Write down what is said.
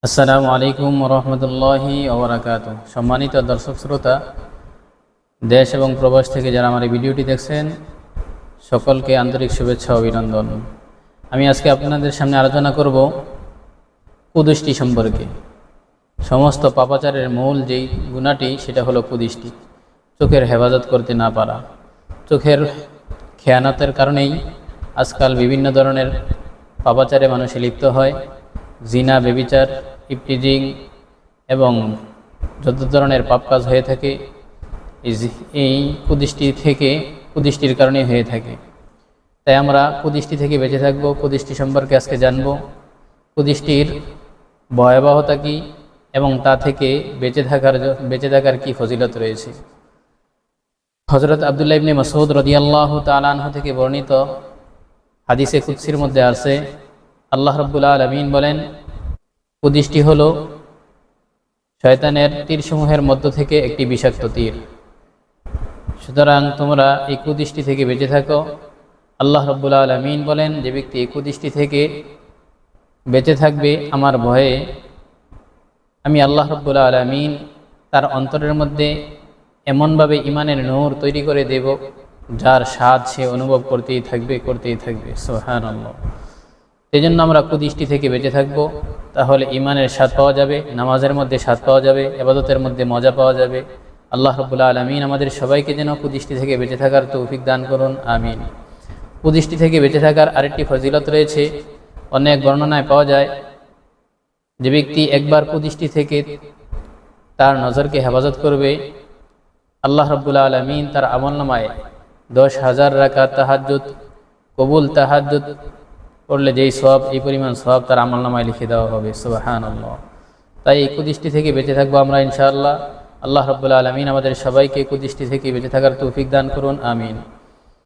আসসালামু আলাইকুম রহমতুল্লাহি ওবরাকাতু। সম্মানিত দর্শক শ্রোতা, দেশ এবং প্রবাস থেকে যারা আমার এই ভিডিওটি দেখছেন, সকলকে আন্তরিক শুভেচ্ছা ও অভিনন্দন। আমি আজকে আপনাদের সামনে আলোচনা করব কুদৃষ্টি সম্পর্কে। সমস্ত পাপাচারের মূল যেই গুণাটি সেটা হলো কুদৃষ্টি, চোখের হেফাজত করতে না পারা। চোখের খেয়ানতের কারণেই আজকাল বিভিন্ন ধরনের পাপাচারে মানুষ লিপ্ত হয়। জিনা, বেবিচার, ইফটিজিং এবং যত ধরনের পাপ কাজ হয়ে থাকে এই কুদৃষ্টির কারণে হয়ে থাকে। তাই আমরা কুদৃষ্টি থেকে বেঁচে থাকব। কুদৃষ্টি সম্পর্কে আজকে জানব, কুদৃষ্টির ভয়াবহতা কী এবং তা থেকে বেঁচে থাকার কি ফজিলত রয়েছে। হযরত আব্দুল্লাহ ইবনে মাসউদ রাদিয়াল্লাহু তাআলা আনহু থেকে বর্ণিত হাদিসে কুদসির মধ্যে আছে, আল্লাহ রাব্বুল আলামিন বলেন, কুদৃষ্টি হলো শয়তানের তীরসমূহের মধ্য থেকে একটি বিষাক্ত তীর। সুতরাং তোমরা এই কুদৃষ্টি থেকে বেঁচে থাকো। আল্লাহ রাব্বুল আলামিন বলেন, যে ব্যক্তি এই কুদৃষ্টি থেকে বেঁচে থাকবে আমার ভয়ে, আমি আল্লাহ রাব্বুল আলামিন তার অন্তরের মধ্যে এমনভাবে ঈমানের নূর তৈরি করে দেব, যার স্বাদ সে অনুভব করতেই থাকবে। সুবহানাল্লাহ। এই জন্য আমরা কুদৃষ্টি থেকে বেঁচে থাকব, তাহলে ঈমানের স্বাদ পাওয়া যাবে, নামাজের মধ্যে স্বাদ পাওয়া যাবে, ইবাদতের মধ্যে মজা পাওয়া যাবে। আল্লাহ রাব্বুল আলামিন আমাদের সবাইকে যেন কুদৃষ্টি থেকে বেঁচে থাকার তৌফিক দান করুন, আমিন। কুদৃষ্টি থেকে বেঁচে থাকার আরেকটি ফজিলত রয়েছে। অনেক বর্ণনায় পাওয়া যায়, যে ব্যক্তি একবার কুদৃষ্টি থেকে তার নজরকে হেফাজত করবে, আল্লাহ রাব্বুল আলামিন তার আমলনামায় 10,000 রাকাত তাহাজ্জুদ, কবুল তাহাজ্জুদ পড়লে যেই সওয়াব, এই পরিমাণ সওয়াব তার আমলনামায় লিখে দেওয়া হবে। সুবহানাল্লাহ। তাই এই কুদৃষ্টি থেকে বেঁচে থাকবো আমরা ইনশাআল্লাহ। আল্লাহ রাব্বুল আলামিন আমাদের সবাইকে কুদৃষ্টি থেকে বেঁচে থাকার তৌফিক দান করুন, আমিন।